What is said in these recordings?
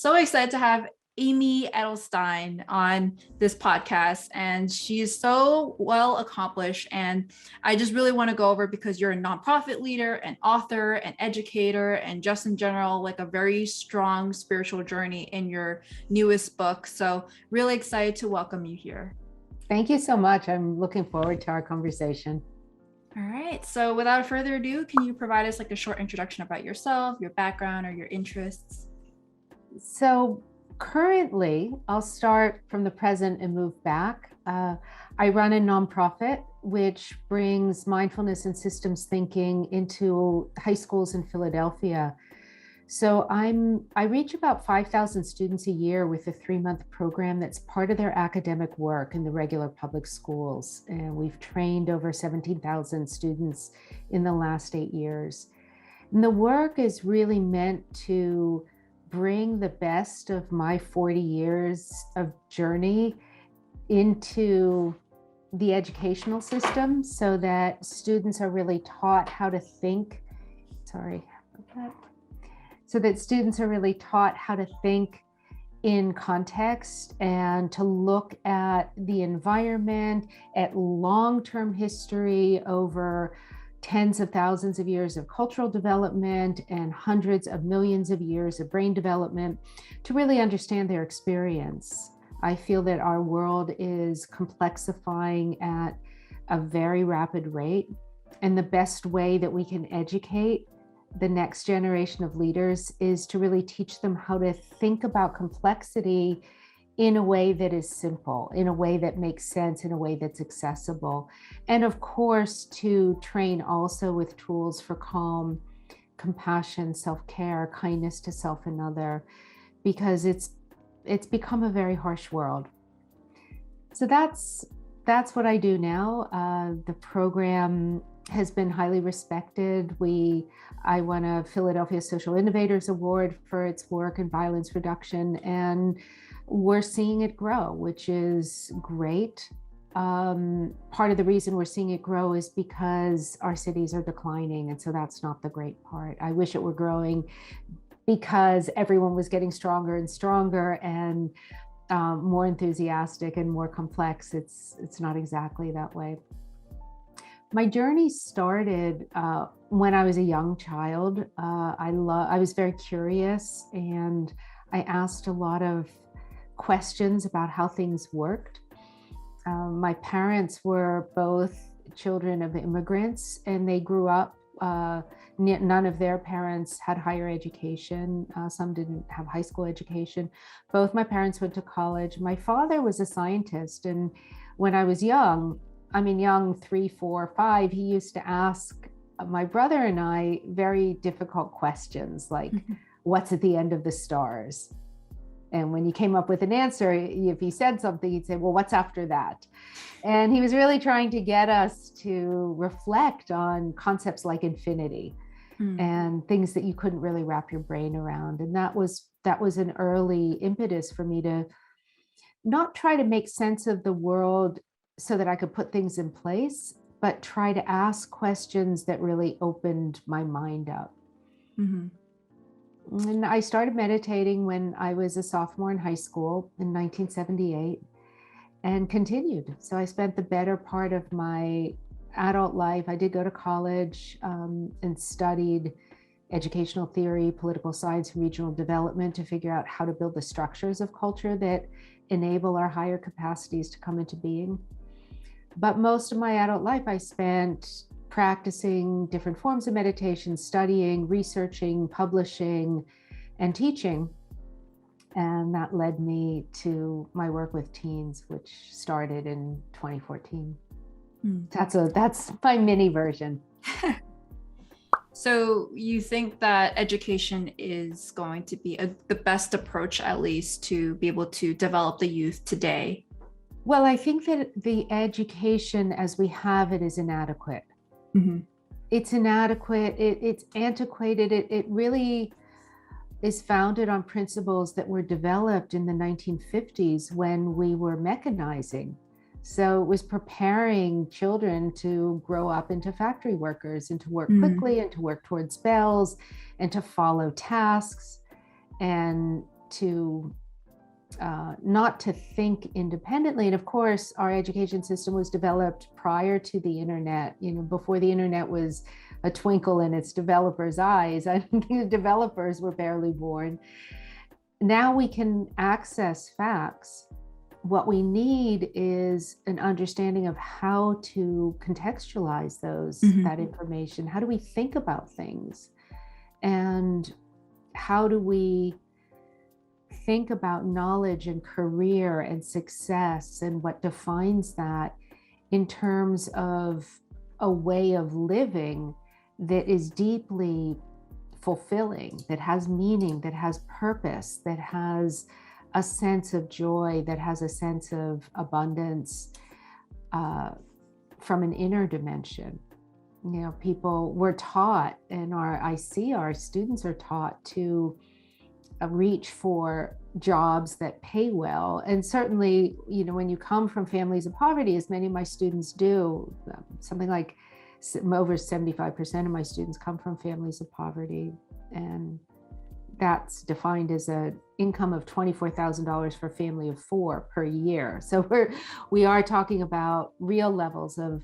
so excited to have Amy Edelstein on this podcast, and she is so well accomplished. And I just really want to go over, because you're a nonprofit leader, an author, an educator, and just in general, like a very strong spiritual journey in your newest book. So really excited to welcome you here. Thank you so much. I'm looking forward to our conversation. All right. So without further ado, can you provide us like a short introduction about yourself, your background, or your interests? So currently, I'll start from the present and move back. I run a nonprofit which brings mindfulness and systems thinking into high schools in Philadelphia. So I reach about 5,000 students a year with a 3-month program that's part of their academic work in the regular public schools. And we've trained over 17,000 students in the last 8 years. And the work is really meant to bring the best of my 40 years of journey into the educational system so that students are really taught how to think. So that students are really taught how to think in context and to look at the environment, at long-term history over tens of thousands of years of cultural development and hundreds of millions of years of brain development, to really understand their experience. I feel that our world is complexifying at a very rapid rate, and the best way that we can educate the next generation of leaders is to really teach them how to think about complexity in a way that is simple, in a way that makes sense, in a way that's accessible. And of course, to train also with tools for calm, compassion, self-care, kindness to self and other, because it's become a very harsh world. So that's what I do now. The program has been highly respected. I won a Philadelphia Social Innovators Award for its work in violence reduction, and we're seeing it grow, which is great. Part of the reason we're seeing it grow is because our cities are declining, and so that's not the great part. I wish it were growing because everyone was getting stronger and stronger and more enthusiastic and more complex. It's not exactly that way. My journey started when I was a young child. I was very curious, and I asked a lot of questions about how things worked. My parents were both children of immigrants, and they grew up. None of their parents had higher education. Some didn't have high school education. Both my parents went to college. My father was a scientist, and when I was young, 3, 4, 5, he used to ask my brother and I very difficult questions like, what's at the end of the stars? And when he came up with an answer, if he said something, he'd say, well, what's after that? And he was really trying to get us to reflect on concepts like infinity and things that you couldn't really wrap your brain around. And that was an early impetus for me to not try to make sense of the world so that I could put things in place, but try to ask questions that really opened my mind up. Mm-hmm. And I started meditating when I was a sophomore in high school in 1978 and continued. So I spent the better part of my adult life. I did go to college and studied educational theory, political science, and regional development to figure out how to build the structures of culture that enable our higher capacities to come into being. But most of my adult life I spent practicing different forms of meditation, studying, researching, publishing, and teaching. And that led me to my work with teens, which started in 2014. That's my mini version. So you think that education is going to be the best approach, at least, to be able to develop the youth today? Well, I think that the education as we have it is inadequate. Mm-hmm. It's inadequate. It's antiquated. It really is founded on principles that were developed in the 1950s when we were mechanizing. So it was preparing children to grow up into factory workers and to work quickly and to work towards bells and to follow tasks. And to not to think independently. And of course, our education system was developed prior to the internet, before the internet was a twinkle in its developers' eyes. I think the developers were barely born. Now we can access facts. What we need is an understanding of how to contextualize that information. How do we think about things? And how do we think about knowledge and career and success and what defines that in terms of a way of living that is deeply fulfilling, that has meaning, that has purpose, that has a sense of joy, that has a sense of abundance from an inner dimension. People were taught, and I see our students are taught to reach for jobs that pay well. And certainly, when you come from families of poverty, as many of my students do, something like over 75% of my students come from families of poverty. And that's defined as an income of $24,000 for a family of 4 per year. So we are talking about real levels of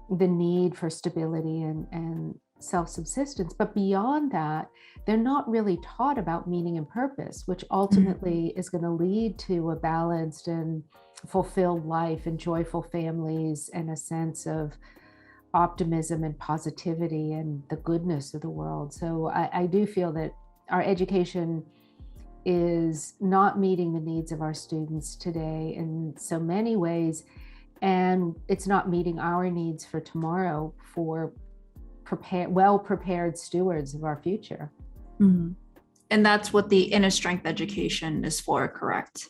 the need for stability and self-subsistence. But beyond that, they're not really taught about meaning and purpose, which ultimately is going to lead to a balanced and fulfilled life and joyful families and a sense of optimism and positivity and the goodness of the world. So I do feel that our education is not meeting the needs of our students today in so many ways, and it's not meeting our needs for tomorrow for well-prepared stewards of our future. Mm-hmm. And that's what the inner strength education is for, correct?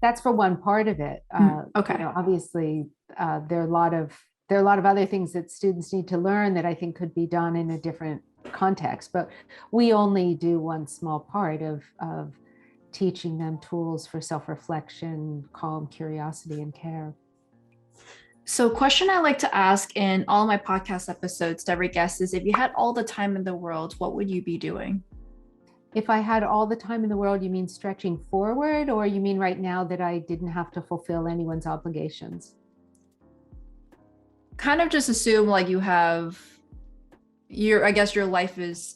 That's for one part of it. Okay. Obviously, there are a lot of other things that students need to learn that I think could be done in a different context, but we only do one small part of teaching them tools for self-reflection, calm, curiosity, and care. So a question I like to ask in all my podcast episodes to every guest is, if you had all the time in the world, what would you be doing? If I had all the time in the world, you mean stretching forward, or you mean right now that I didn't have to fulfill anyone's obligations? Kind of just assume like I guess your life is,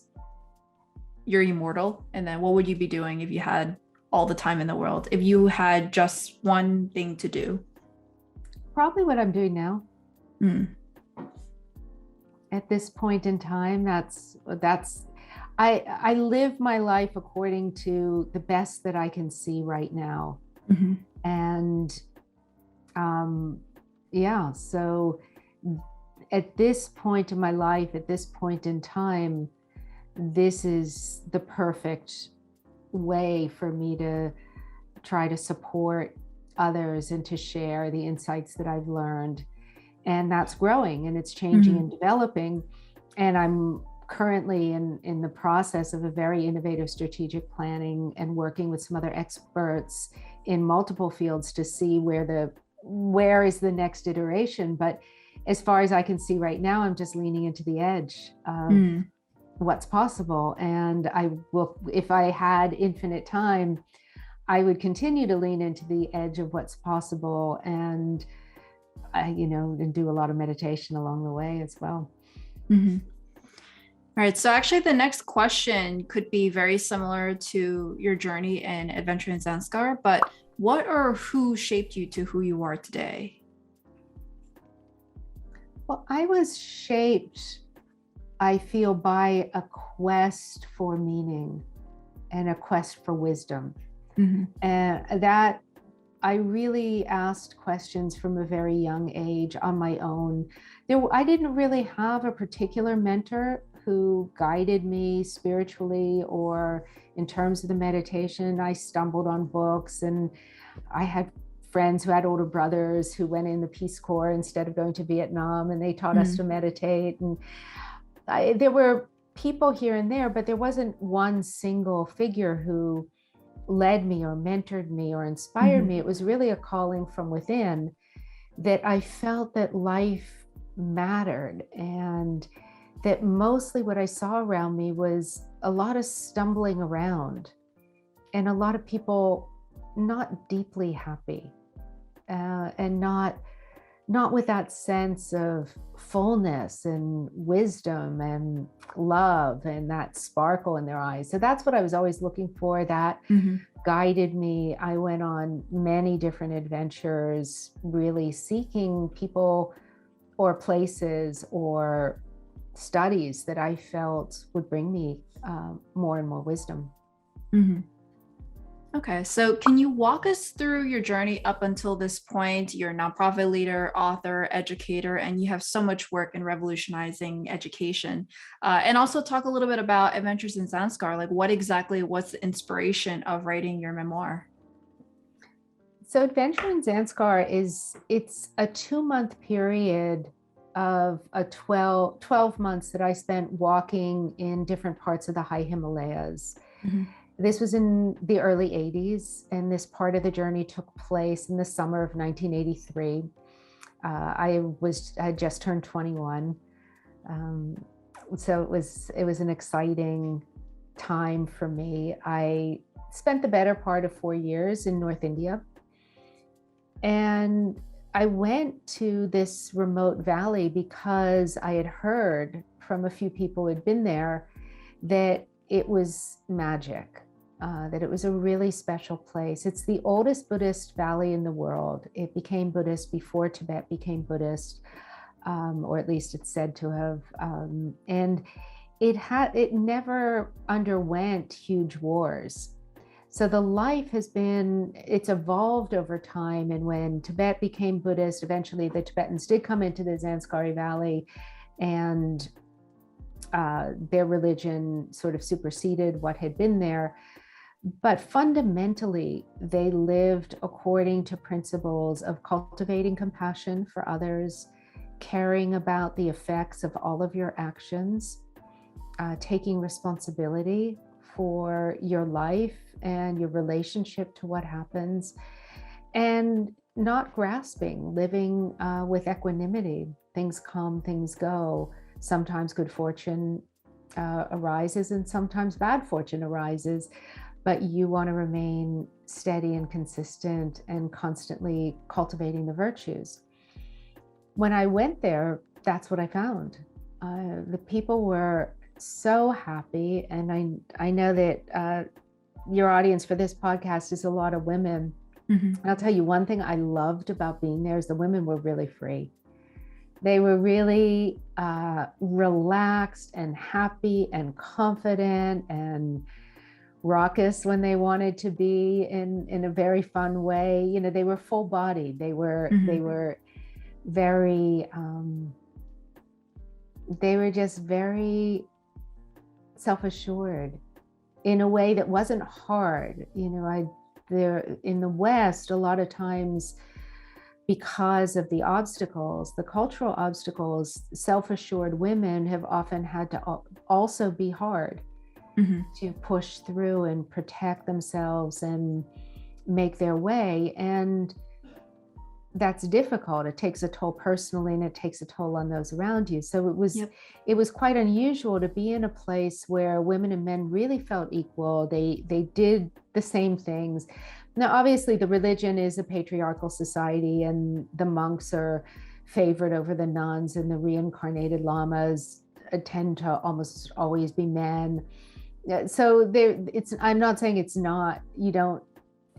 you're immortal. And then what would you be doing if you had all the time in the world? If you had just one thing to do? Probably what I'm doing now. At this point in time, I live my life according to the best that I can see right now. And so at this point in my life, at this point in time, this is the perfect way for me to try to support others and to share the insights that I've learned. And that's growing and it's changing and developing. And I'm currently in the process of a very innovative strategic planning and working with some other experts in multiple fields to see where is the next iteration. But as far as I can see right now, I'm just leaning into the edge of what's possible. And I will, if I had infinite time, I would continue to lean into the edge of what's possible and do a lot of meditation along the way as well. All right. So actually the next question could be very similar to your journey in Adventure in Zanskar, but what or who shaped you to who you are today? Well, I was shaped, I feel, by a quest for meaning and a quest for wisdom. And that I really asked questions from a very young age on my own. I didn't really have a particular mentor who guided me spiritually or in terms of the meditation. I stumbled on books, and I had friends who had older brothers who went in the Peace Corps instead of going to Vietnam, and they taught us to meditate. And there were people here and there, but there wasn't one single figure who led me or mentored me or inspired me. It was really a calling from within that I felt that life mattered, and that mostly what I saw around me was a lot of stumbling around and a lot of people not deeply happy, and not with that sense of fullness and wisdom and love and that sparkle in their eyes. So that's what I was always looking for. That guided me. I went on many different adventures, really seeking people or places or studies that I felt would bring me more and more wisdom. Okay, so can you walk us through your journey up until this point? You're a nonprofit leader, author, educator, and you have so much work in revolutionizing education. And also talk a little bit about Adventures in Zanskar. Like, what's the inspiration of writing your memoir? So Adventure in Zanskar it's a 2-month period of 12 months that I spent walking in different parts of the high Himalayas. This was in the early 80s, and this part of the journey took place in the summer of 1983. I had just turned 21. So it was an exciting time for me. I spent the better part of 4 years in North India. And I went to this remote valley because I had heard from a few people who had been there that it was magic, that it was a really special place. It's the oldest Buddhist valley in the world. It became Buddhist before Tibet became Buddhist, or at least it's said to have. And it never underwent huge wars. So the life it's evolved over time. And when Tibet became Buddhist, eventually the Tibetans did come into the Zanskari Valley, and their religion sort of superseded what had been there. But fundamentally, they lived according to principles of cultivating compassion for others, caring about the effects of all of your actions, taking responsibility for your life and your relationship to what happens, and not grasping, living with equanimity. Things come, things go. Sometimes good fortune arises and sometimes bad fortune arises, but you want to remain steady and consistent and constantly cultivating the virtues. When I went there, that's what I found. The people were so happy. And I know that your audience for this podcast is a lot of women. And I'll tell you one thing I loved about being there is the women were really free. They were really relaxed and happy and confident and raucous when they wanted to be in a very fun way. You know, they were full bodied. They were very they were just very self-assured in a way that wasn't hard. You know, there in the West, a lot of times, because of the obstacles, the cultural obstacles, self-assured women have often had to also be hard to push through and protect themselves and make their way. And that's difficult. It takes a toll personally, and it takes a toll on those around you. So it was quite unusual to be in a place where women and men really felt equal. They did the same things. Now, obviously, the religion is a patriarchal society, and the monks are favored over the nuns, and the reincarnated lamas tend to almost always be men. So I'm not saying it's not, you don't,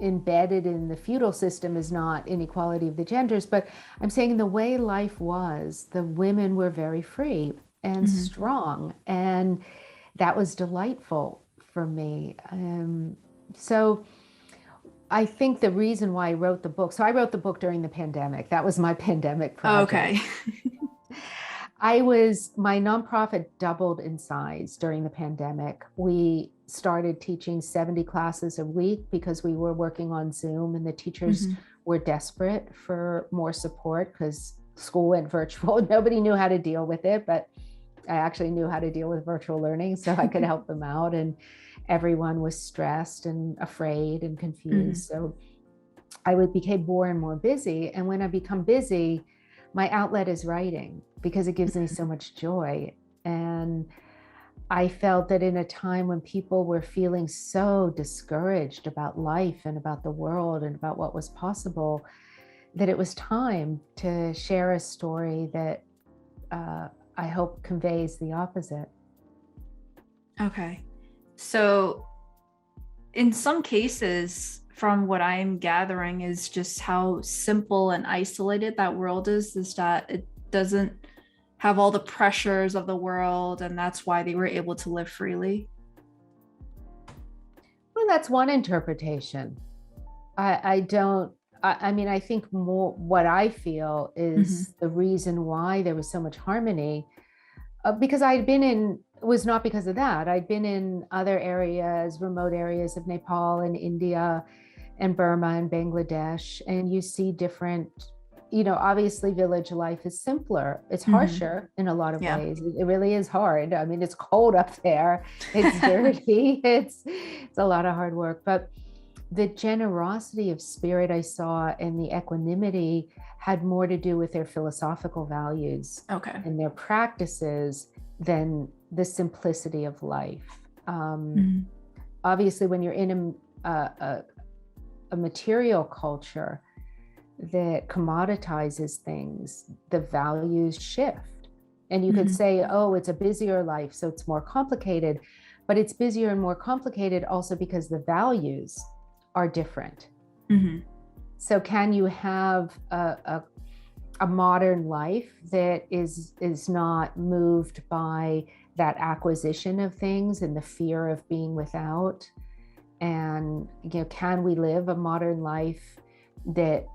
embedded in the feudal system is not inequality of the genders, but I'm saying the way life was, the women were very free and strong, and that was delightful for me. So I think the reason why I wrote the book, so I wrote the book during the pandemic. That was my pandemic project. Okay. My nonprofit doubled in size during the pandemic. We started teaching 70 classes a week because we were working on Zoom, and the teachers were desperate for more support because school went virtual. Nobody knew how to deal with it, but I actually knew how to deal with virtual learning, so I could help them out. And everyone was stressed and afraid and confused. So I became more and more busy. And when I become busy, my outlet is writing because it gives me so much joy. And I felt that in a time when people were feeling so discouraged about life and about the world and about what was possible, that it was time to share a story that I hope conveys the opposite. Okay. So in some cases, from what I'm gathering, is just how simple and isolated that world is that it doesn't have all the pressures of the world, and that's why they were able to live freely. Well, that's one interpretation. I don't, I mean, I think more what I feel is the reason why there was so much harmony, because it was not because of that. I'd been in other areas, remote areas of Nepal and India and Burma and Bangladesh, and you see different, obviously village life is simpler. It's harsher in a lot of ways. It really is hard. I mean, it's cold up there. It's dirty. It's a lot of hard work. But the generosity of spirit I saw and the equanimity had more to do with their philosophical values and their practices than the simplicity of life. Obviously, when you're in a material culture that commoditizes things, the values shift. And you could say, oh, it's a busier life, so it's more complicated. But it's busier and more complicated also because the values are different. So can you have a modern life that is not moved by that acquisition of things and the fear of being without? And can we live a modern life that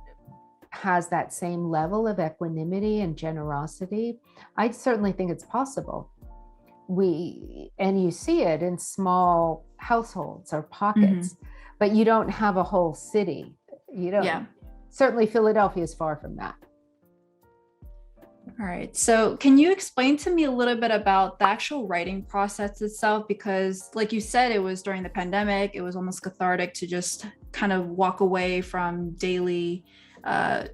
has that same level of equanimity and generosity? I certainly think it's possible. And you see it in small households or pockets, but you don't have a whole city. Certainly Philadelphia is far from that. All right. So can you explain to me a little bit about the actual writing process itself? Because like you said, it was during the pandemic. It was almost cathartic to just kind of walk away from daily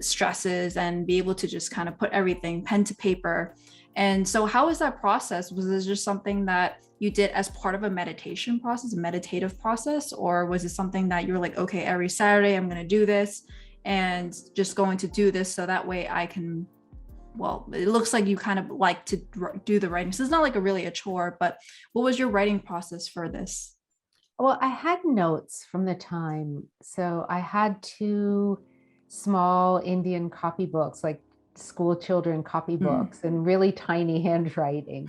stresses and be able to just kind of put everything pen to paper. And so how was that process? Was this just something that you did as part of a meditation process, a meditative process? Or was it something that you were like, okay, every Saturday I'm going to do this and just going to do this so that way I can, well, it looks like you kind of like to do the writing. So it's not like really a chore, but what was your writing process for this? Well, I had notes from the time. So I had 2 small Indian copybooks, like school children copybooks, and really tiny handwriting.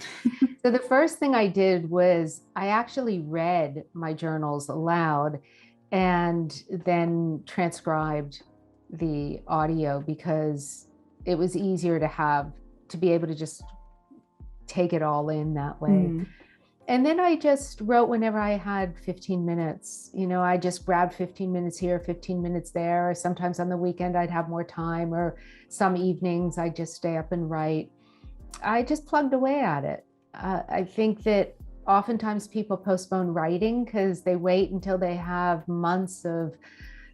So the first thing I did was I actually read my journals aloud and then transcribed the audio because it was easier to be able to just take it all in that way. And then I just wrote whenever I had 15 minutes. I just grabbed 15 minutes here, 15 minutes there. Sometimes on the weekend I'd have more time, or some evenings I'd just stay up and write. I just plugged away at it. I think that oftentimes people postpone writing because they wait until they have months of,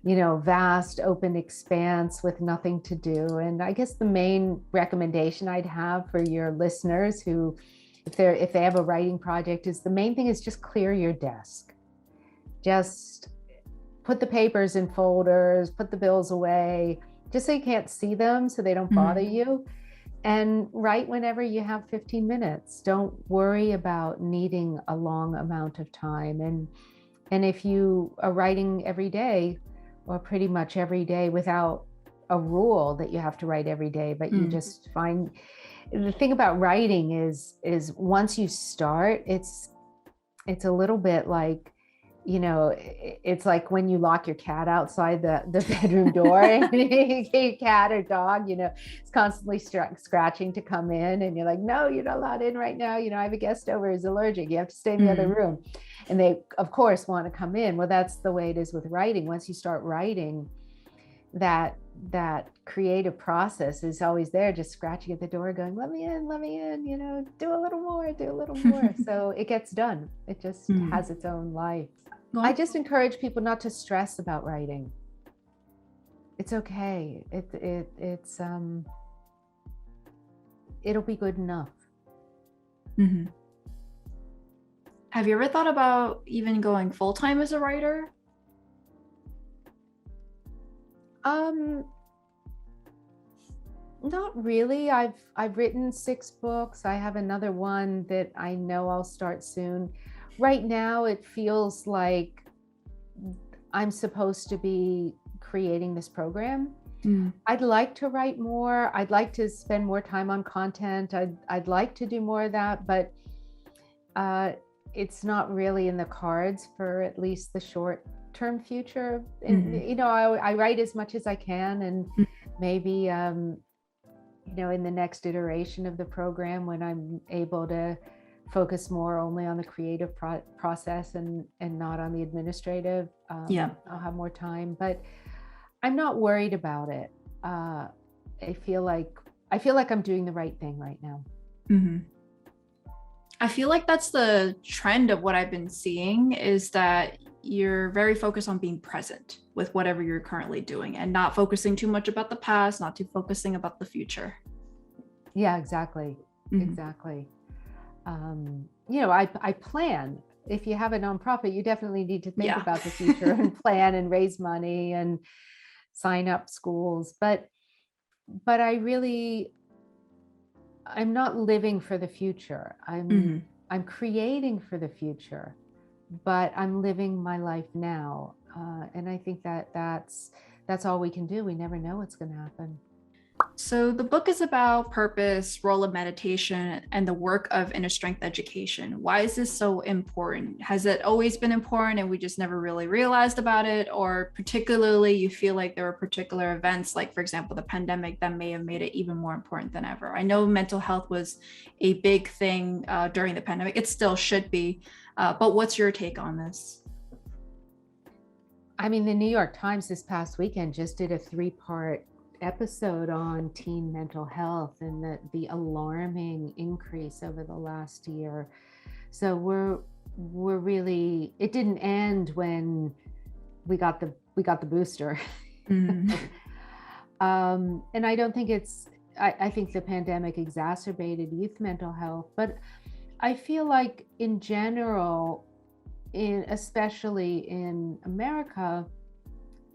vast open expanse with nothing to do. And I guess the main recommendation I'd have for your listeners who, if they have a writing project, is the main thing is just clear your desk. Just put the papers in folders, put the bills away, just so you can't see them, so they don't bother you. And write whenever you have 15 minutes. Don't worry about needing a long amount of time. And if you are writing every day, or pretty much every day, without a rule that you have to write every day, but you just find, the thing about writing is once you start, it's a little bit like, it's like when you lock your cat outside the bedroom door, and your cat or dog, it's constantly scratching to come in, and you're like, no, you're not allowed in right now. I have a guest over who's allergic. You have to stay in the other room. And they, of course, want to come in. Well, that's the way it is with writing. Once you start writing, that creative process is always there, just scratching at the door going, let me in, do a little more. So it gets done. It just has its own life. I just encourage people not to stress about writing. It's okay. It'll be good enough. Have you ever thought about even going full-time as a writer? Um, Not really. I've written 6 books. I have another one that I know I'll start soon. Right now, it feels like I'm supposed to be creating this program. Mm. I'd like to write more. I'd like to spend more time on content. I'd like to do more of that, but uh, it's not really in the cards for at least the short term future. And, Mm-hmm. I write as much as I can, and maybe in the next iteration of the program, when I'm able to focus more only on the creative process and not on the administrative, Yeah. I'll have more time. But I'm not worried about it. I feel like I'm doing the right thing right now. Mm-hmm. I feel like that's the trend of what I've been seeing, is that you're very focused on being present with whatever you're currently doing and not focusing too much about the past, not too focusing about the future. Yeah, exactly. Mm-hmm. Exactly. I plan. If you have a nonprofit, you definitely need to think Yeah. about the future and plan and raise money and sign up schools. But I'm not living for the future. Mm-hmm. I'm creating for the future, but I'm living my life now. And I think that's all we can do. We never know what's going to happen. So the book is about purpose, role of meditation, and the work of inner strength education. Why is this so important? Has it always been important and we just never really realized about it? Or particularly you feel like there were particular events, like for example, the pandemic, that may have made it even more important than ever? I know mental health was a big thing during the pandemic. It still should be. But what's your take on this? I mean, the New York Times this past weekend just did a 3-part episode on teen mental health and the alarming increase over the last year. So we're really, it didn't end when we got the booster. Mm. And I don't think I think the pandemic exacerbated youth mental health, but I feel like in general, especially in America,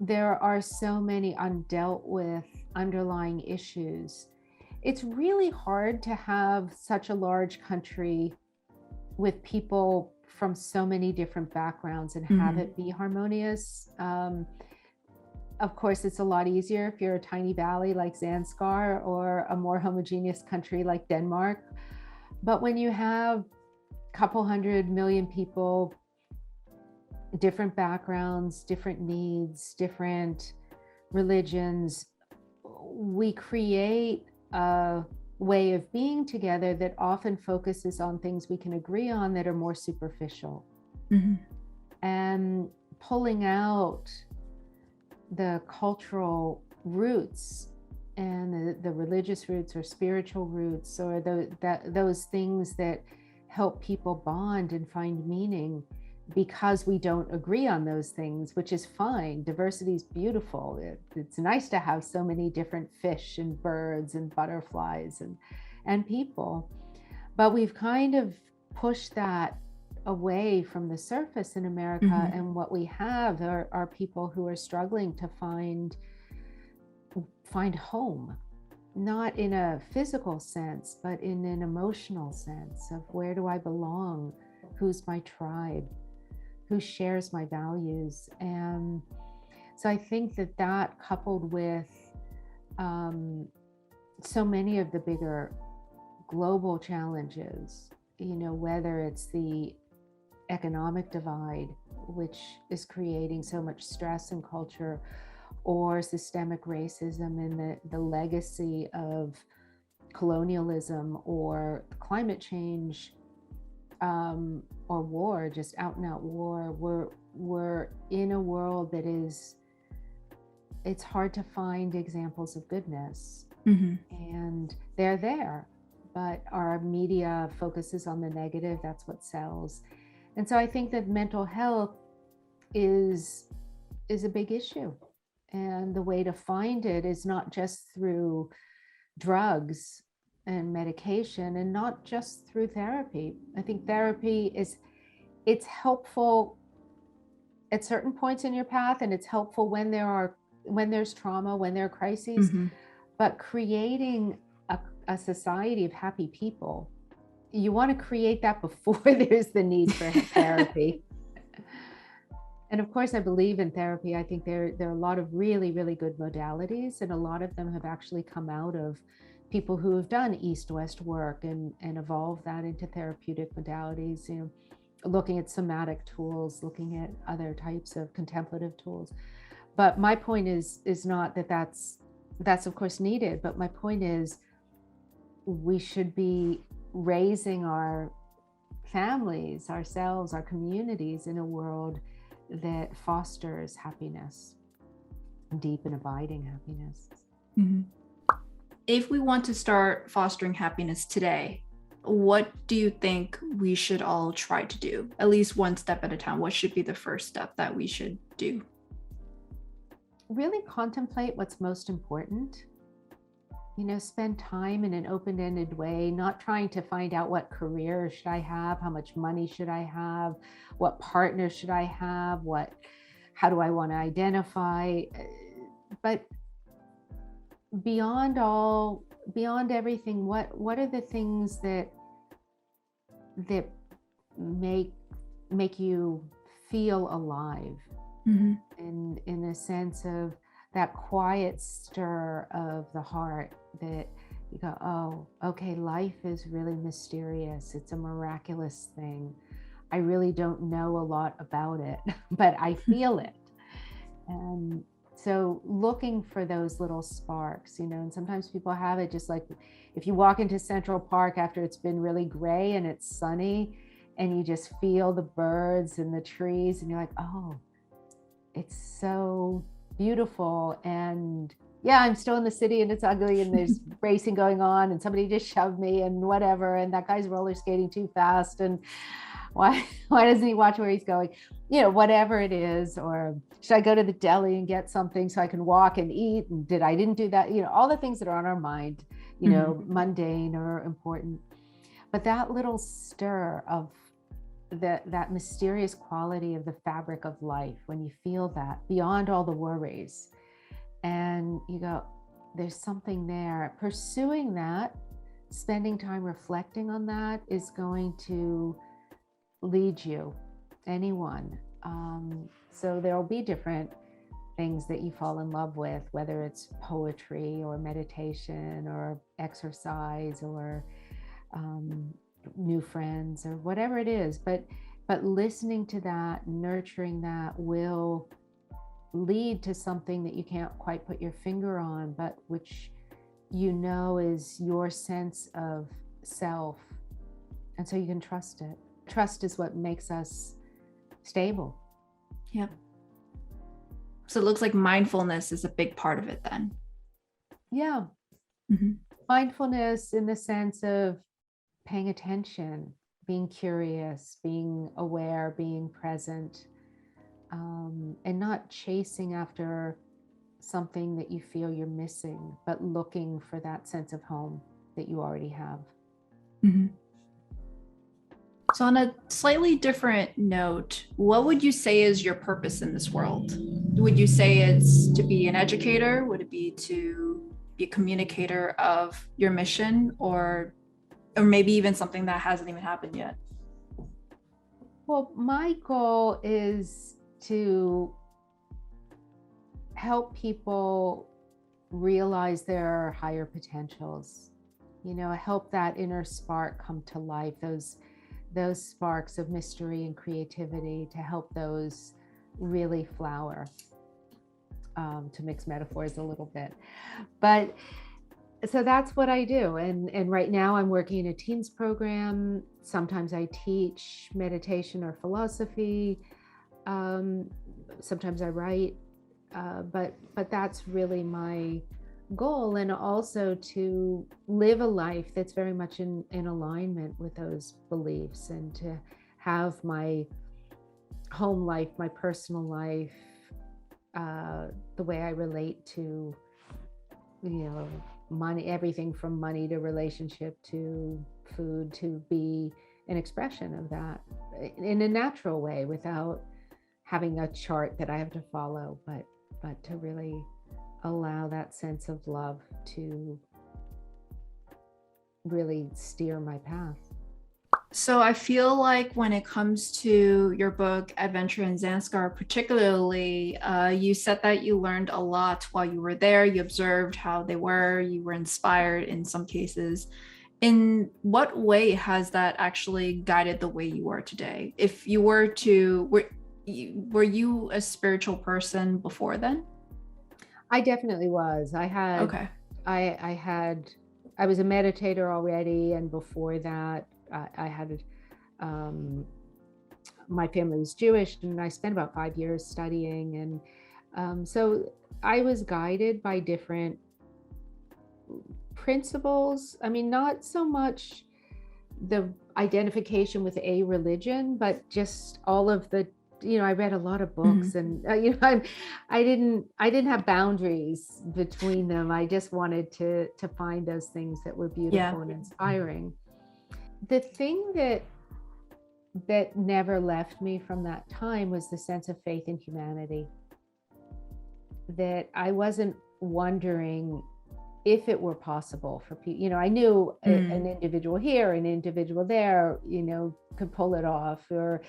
there are so many undealt with underlying issues. It's really hard to have such a large country with people from so many different backgrounds and have it be harmonious. Of course, it's a lot easier if you're a tiny valley like Zanskar or a more homogeneous country like Denmark. But when you have a couple 100 million people, different backgrounds, different needs, different religions, we create a way of being together that often focuses on things we can agree on that are more superficial. Mm-hmm. And pulling out the cultural roots and the religious roots or spiritual roots, or those things that help people bond and find meaning, because we don't agree on those things, which is fine. Diversity is beautiful. It's nice to have so many different fish and birds and butterflies and people. But we've kind of pushed that away from the surface in America. Mm-hmm. And what we have are people who are struggling to find home, not in a physical sense, but in an emotional sense of, where do I belong? Who's my tribe? Who shares my values? And so I think that coupled with so many of the bigger global challenges, whether it's the economic divide, which is creating so much stress in culture, or systemic racism and the legacy of colonialism, or climate change, or war, just out and out war. We're in a world that it's hard to find examples of goodness. Mm-hmm. And they're there, but our media focuses on the negative. That's what sells. And so I think that mental health is a big issue. And the way to find it is not just through drugs and medication, and not just through therapy. I think therapy it's helpful at certain points in your path, and it's helpful when there's trauma, when there are crises. Mm-hmm. But creating a society of happy people, you want to create that before there's the need for therapy. And of course, I believe in therapy. I think there are a lot of really, really good modalities, and a lot of them have actually come out of people who have done east-west work and evolved that into therapeutic modalities, you know, looking at somatic tools, looking at other types of contemplative tools. But my point is not that that's of course needed, but my point is we should be raising our families, ourselves, our communities in a world that fosters happiness, deep and abiding happiness. Mm-hmm. If we want to start fostering happiness today, what do you think we should all try to do? At least one step at a time. What should be the first step that we should do? Really contemplate what's most important. You know, spend time in an open-ended way, not trying to find out what career should I have, how much money should I have, what partner should I have, how do I want to identify, but beyond everything, what are the things that make you feel alive? Mm-hmm. in a sense of that quiet stir of the heart that you go, oh, okay, life is really mysterious. It's a miraculous thing. I really don't know a lot about it, but I feel it. And so looking for those little sparks, you know, and sometimes people have it just like if you walk into Central Park after it's been really gray and it's sunny and you just feel the birds and the trees and you're like, oh, it's so beautiful. And yeah, I'm still in the city and it's ugly and there's racing going on and somebody just shoved me and whatever, and that guy's roller skating too fast, and why doesn't he watch where he's going? You know, whatever it is. Or should I go to the deli and get something so I can walk and eat? And I didn't do that? You know, all the things that are on our mind, you know, Mm-hmm. mundane or important. But that little stir of that mysterious quality of the fabric of life, when you feel that beyond all the worries and you go, there's something there, pursuing that, spending time reflecting on that is going to lead you, anyone. So there'll be different things that you fall in love with, whether it's poetry or meditation or exercise or new friends or whatever it is, but listening to that, nurturing that will lead to something that you can't quite put your finger on, but which you know is your sense of self, and so you can trust it. Trust is what makes us stable. Yep. So it looks like mindfulness is a big part of it then. Yeah. Mm-hmm. Mindfulness in the sense of paying attention, being curious, being aware, being present, and not chasing after something that you feel you're missing, but looking for that sense of home that you already have. Mm-hmm. So on a slightly different note, what would you say is your purpose in this world? Would you say it's to be an educator? Would it be to be a communicator of your mission, or maybe even something that hasn't even happened yet? Well, my goal is to help people realize their higher potentials, you know, help that inner spark come to life, those sparks of mystery and creativity, to help those really flower, to mix metaphors a little bit. But so that's what I do. And right now I'm working in a teens program. Sometimes I teach meditation or philosophy. Sometimes I write, but that's really my goal. And also to live a life that's very much in alignment with those beliefs, and to have my home life, my personal life, the way I relate to, you know, money, everything from money to relationship to food, to be an expression of that in a natural way without having a chart that I have to follow, but to really allow that sense of love to really steer my path. So I feel like when it comes to your book, Adventure in Zanskar, particularly, you said that you learned a lot while you were there. You observed how they were, you were inspired in some cases. In what way has that actually guided the way you are today? If you were to, were you a spiritual person before then? I definitely was. Okay. I was a meditator already, and before that, I had my family was Jewish, and I spent about 5 years studying, and so I was guided by different principles. I mean, not so much the identification with a religion, but just all of the, I read a lot of books, and I didn't have boundaries between them. I just wanted to find those things that were beautiful and inspiring. The thing that never left me from that time was the sense of faith in humanity. That I wasn't wondering if it were possible for people. I knew an individual here, an individual there, could pull it off. Or,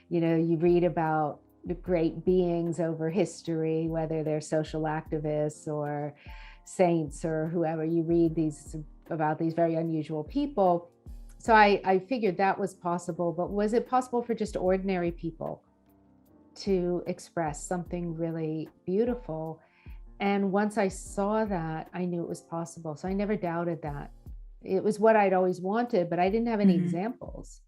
you read about the great beings over history, whether they're social activists or saints or whoever. You read about these very unusual people. So I figured that was possible, but was it possible for just ordinary people to express something really beautiful? And once I saw that, I knew it was possible. So I never doubted that. It was what I'd always wanted, but I didn't have any examples.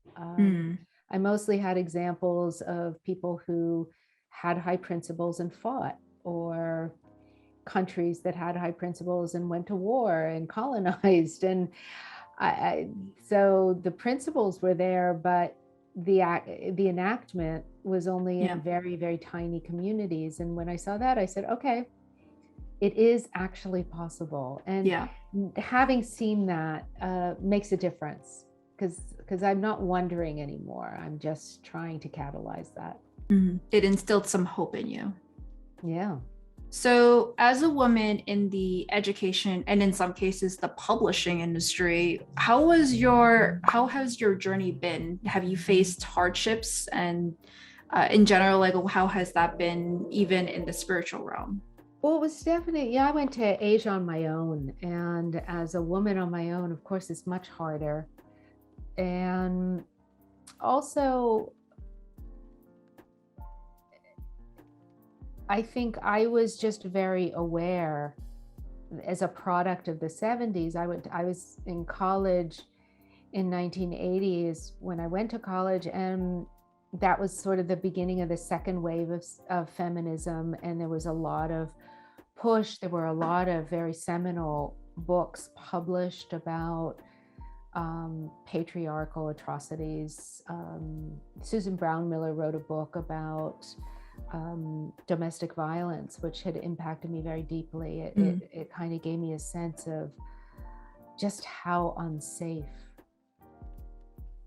I mostly had examples of people who had high principles and fought, or countries that had high principles and went to war and colonized. And so the principles were there, but the enactment was only in very, very tiny communities. And when I saw that, I said, okay, it is actually possible. And having seen that makes a difference, because I'm not wondering anymore. I'm just trying to catalyze that. It instilled some hope in you. Yeah. So as a woman in the education and in some cases the publishing industry, how has your journey been? Have you faced hardships? And in general, like, how has that been even in the spiritual realm? Well, it was definitely, I went to Asia on my own. And as a woman on my own, of course, it's much harder. And also, I think I was just very aware as a product of the 70s. I was in college in 1980s when I went to college, and that was sort of the beginning of the second wave of feminism. And there was a lot of push. There were a lot of very seminal books published about patriarchal atrocities. Susan Brown Miller wrote a book about domestic violence, which had impacted me very deeply. It kind of gave me a sense of just how unsafe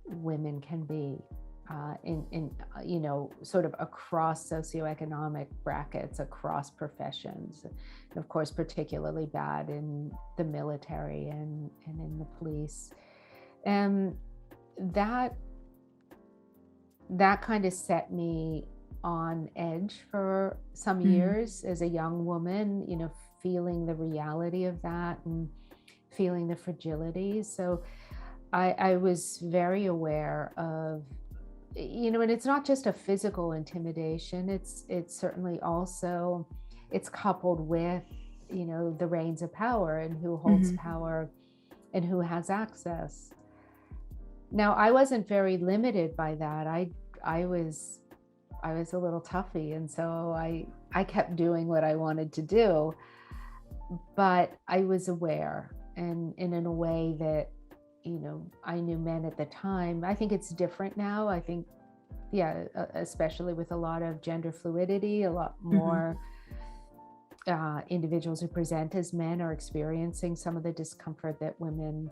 women can be in sort of across socioeconomic brackets, across professions, and of course particularly bad in the military and in the police. And that kind of set me on edge for some years as a young woman, feeling the reality of that and feeling the fragility. So I was very aware of, and it's not just a physical intimidation. It's certainly also, it's coupled with, the reins of power and who holds power and who has access. Now, I wasn't very limited by that. I was a little toughy, and so I kept doing what I wanted to do, but I was aware, and in a way that, I knew men at the time. I think it's different now. I think, especially with a lot of gender fluidity, a lot more individuals who present as men are experiencing some of the discomfort that women,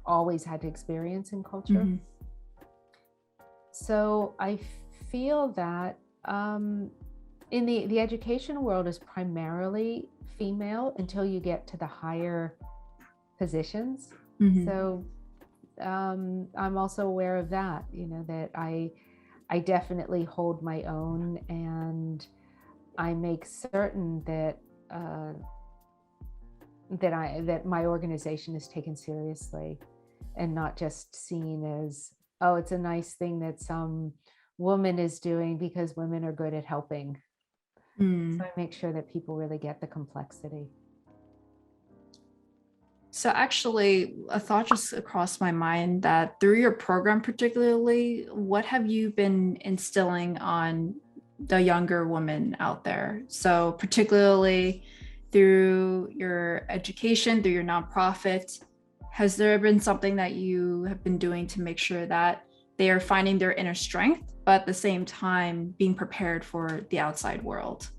always had to experience in culture. So I feel that in the education world is primarily female until you get to the higher positions. Mhm. So I'm also aware of that, that I definitely hold my own, and I make certain that that my organization is taken seriously and not just seen as, oh, it's a nice thing that some woman is doing because women are good at helping. So Mm. I make sure that people really get the complexity. So actually, a thought just crossed my mind that through your program particularly, what have you been instilling on the younger women out there? So particularly through your education, through your nonprofit, has there been something that you have been doing to make sure that they are finding their inner strength, but at the same time being prepared for the outside world?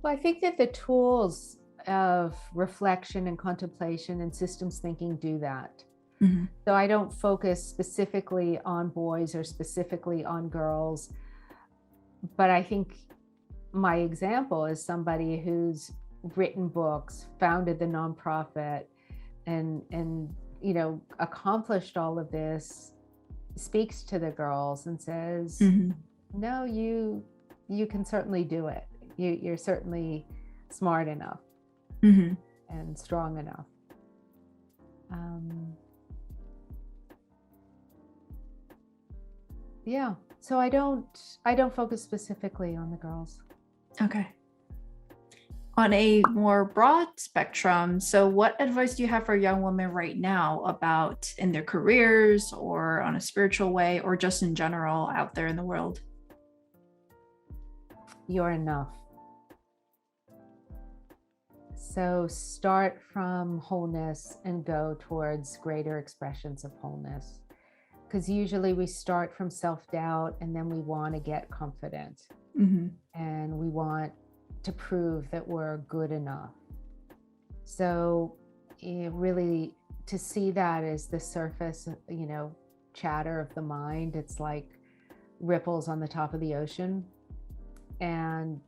Well, I think that the tools of reflection and contemplation and systems thinking do that. Mm-hmm. So I don't focus specifically on boys or specifically on girls, but I think my example is somebody who's written books, founded the nonprofit, and accomplished all of this, speaks to the girls and says, Mm-hmm. no, you can certainly do it. You're certainly smart enough Mm-hmm. and strong enough. Yeah, so I don't focus specifically on the girls. Okay. On a more broad spectrum, so what advice do you have for young women right now about in their careers or on a spiritual way or just in general out there in the world? You're enough. So start from wholeness and go towards greater expressions of wholeness. Because usually we start from self-doubt and then we want to get confident, Mm-hmm. and we want to prove that we're good enough. So really, to see that as the surface, chatter of the mind, it's like ripples on the top of the ocean. And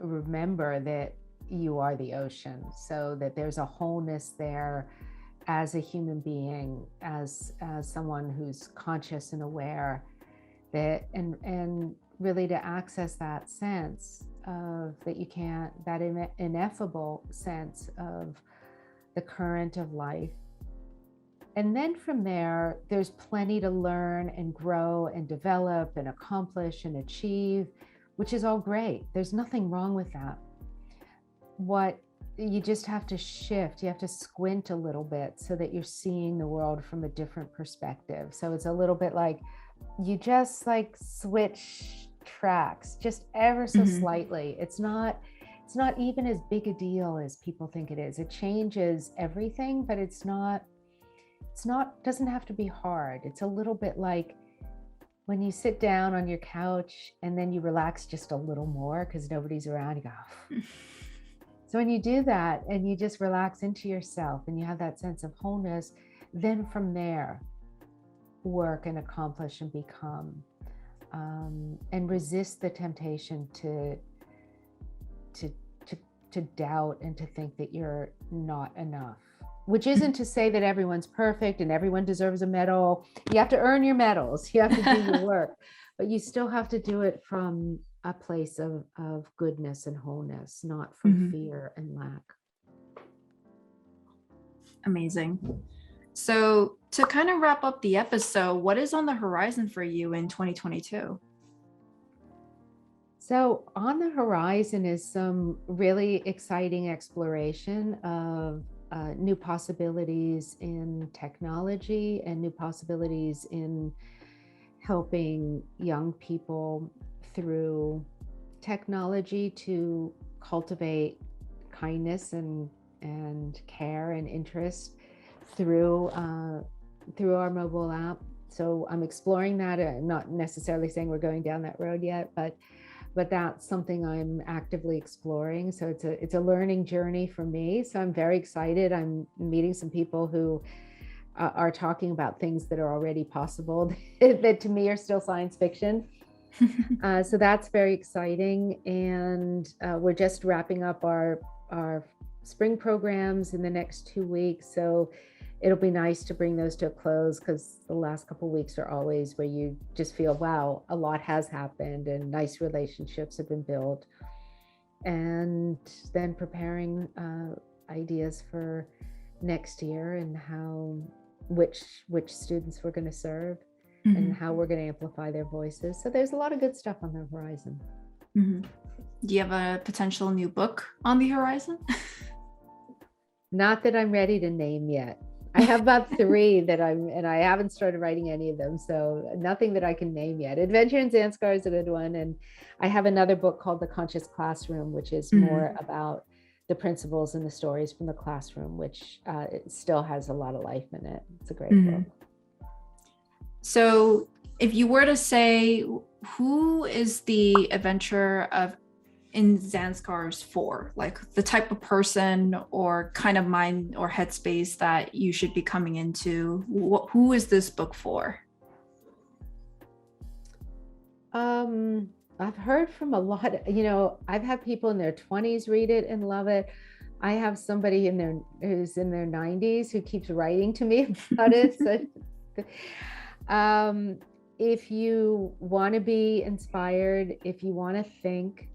remember that you are the ocean, so that there's a wholeness there as a human being, as someone who's conscious and aware, that and really to access that sense of that you can't, that ineffable sense of the current of life. And then from there, there's plenty to learn and grow and develop and accomplish and achieve, which is all great. There's nothing wrong with that. What you just have to shift, you have to squint a little bit so that you're seeing the world from a different perspective. So it's a little bit like you just like switch tracks just ever so Mm-hmm. slightly. It's not even as big a deal as people think it is. It changes everything, but it's not doesn't have to be hard. It's a little bit like when you sit down on your couch and then you relax just a little more because nobody's around, you go, oh. So when you do that and you just relax into yourself and you have that sense of wholeness, then from there, work and accomplish and become, and resist the temptation to doubt and to think that you're not enough. Which isn't to say that everyone's perfect and everyone deserves a medal. You have to earn your medals. You have to do your work, but you still have to do it from a place of goodness and wholeness, not from Mm-hmm. fear and lack. Amazing. So to kind of wrap up the episode, what is on the horizon for you in 2022? So on the horizon is some really exciting exploration of new possibilities in technology and new possibilities in helping young people through technology to cultivate kindness and care and interest through our mobile app. So I'm exploring that. I'm not necessarily saying we're going down that road yet, but that's something I'm actively exploring. So it's a learning journey for me. So I'm very excited. I'm meeting some people who are talking about things that are already possible that to me are still science fiction. So that's very exciting. And we're just wrapping up our spring programs in the next 2 weeks. So it'll be nice to bring those to a close, because the last couple of weeks are always where you just feel, wow, a lot has happened and nice relationships have been built. And then preparing ideas for next year and which students we're going to serve and how we're going to amplify their voices. So there's a lot of good stuff on the horizon. Do you have a potential new book on the horizon? Not that I'm ready to name yet. I have about 3 and I haven't started writing any of them. So nothing that I can name yet. Adventure in Zanskar is a good one. And I have another book called The Conscious Classroom, which is more about the principles and the stories from the classroom, which it still has a lot of life in it. It's a great book. So if you were to say, who is the adventure in Zanskar's for, like the type of person or kind of mind or headspace that you should be coming into, who is this book for? I've heard from a lot, I've had people in their 20s read it and love it. I have somebody who's in their 90s who keeps writing to me about it. So if you want to be inspired, if you want to think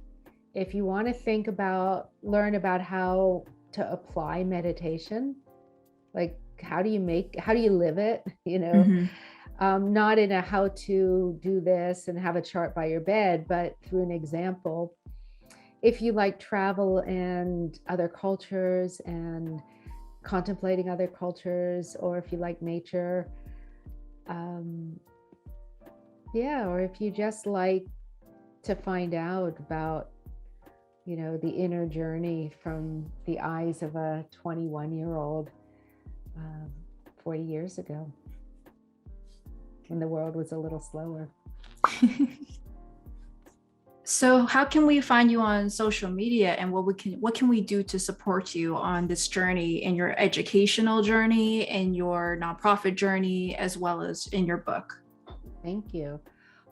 about, learn about how to apply meditation, like how do you live it, not in a how to do this and have a chart by your bed, but through an example. If you like travel and other cultures and contemplating other cultures, or if you like nature, or if you just like to find out about, the inner journey from the eyes of a 21-year-old 40 years ago, when the world was a little slower. So how can we find you on social media, and what can we do to support you on this journey, in your educational journey, in your nonprofit journey, as well as in your book? Thank you.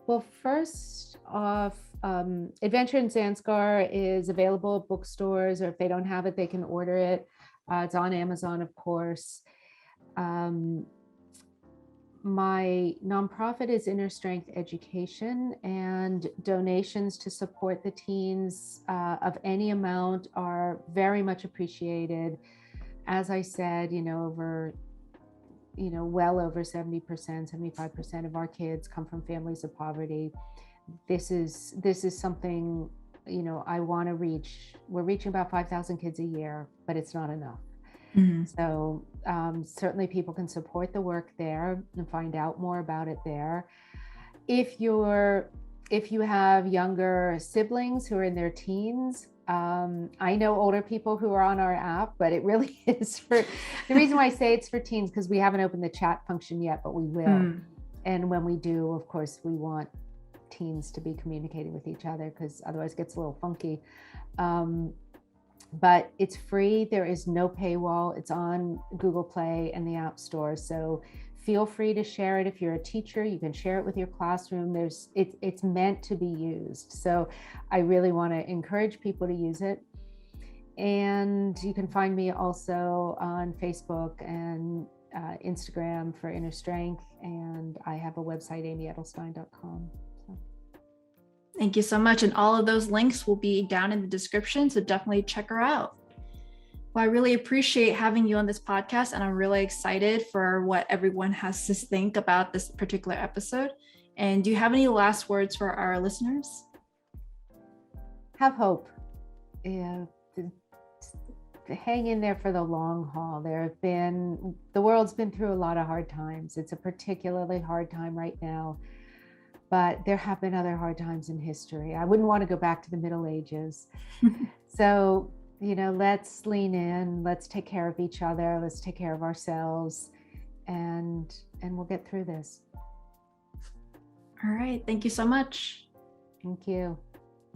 Well, first off, Adventure in Zanskar is available at bookstores, or if they don't have it, they can order it. It's on Amazon, of course. My nonprofit is Inner Strength Education, and donations to support the teens of any amount are very much appreciated. As I said, well over 70%, 75% of our kids come from families of poverty. This is something, I want to reach. We're reaching about 5,000 kids a year, but it's not enough. So certainly people can support the work there and find out more about it there. If you have younger siblings who are in their teens, I know older people who are on our app, but it really is the reason why I say it's for teens, because we haven't opened the chat function yet, but we will. And when we do, of course, we want teens to be communicating with each other, because otherwise it gets a little funky. But it's free. There is no paywall. It's on Google Play and the App Store. So feel free to share it. If you're a teacher, you can share it with your classroom. It's meant to be used. So I really want to encourage people to use it. And you can find me also on Facebook and Instagram for Inner Strength. And I have a website, amyedelstein.com. Thank you so much. And all of those links will be down in the description, so definitely check her out. Well, I really appreciate having you on this podcast, and I'm really excited for what everyone has to think about this particular episode. And do you have any last words for our listeners? Have hope. Hang in there for the long haul. The world's been through a lot of hard times. It's a particularly hard time right now. But there have been other hard times in history. I wouldn't want to go back to the Middle Ages. So, let's lean in, let's take care of each other, let's take care of ourselves, and we'll get through this. All right. Thank you so much. Thank you.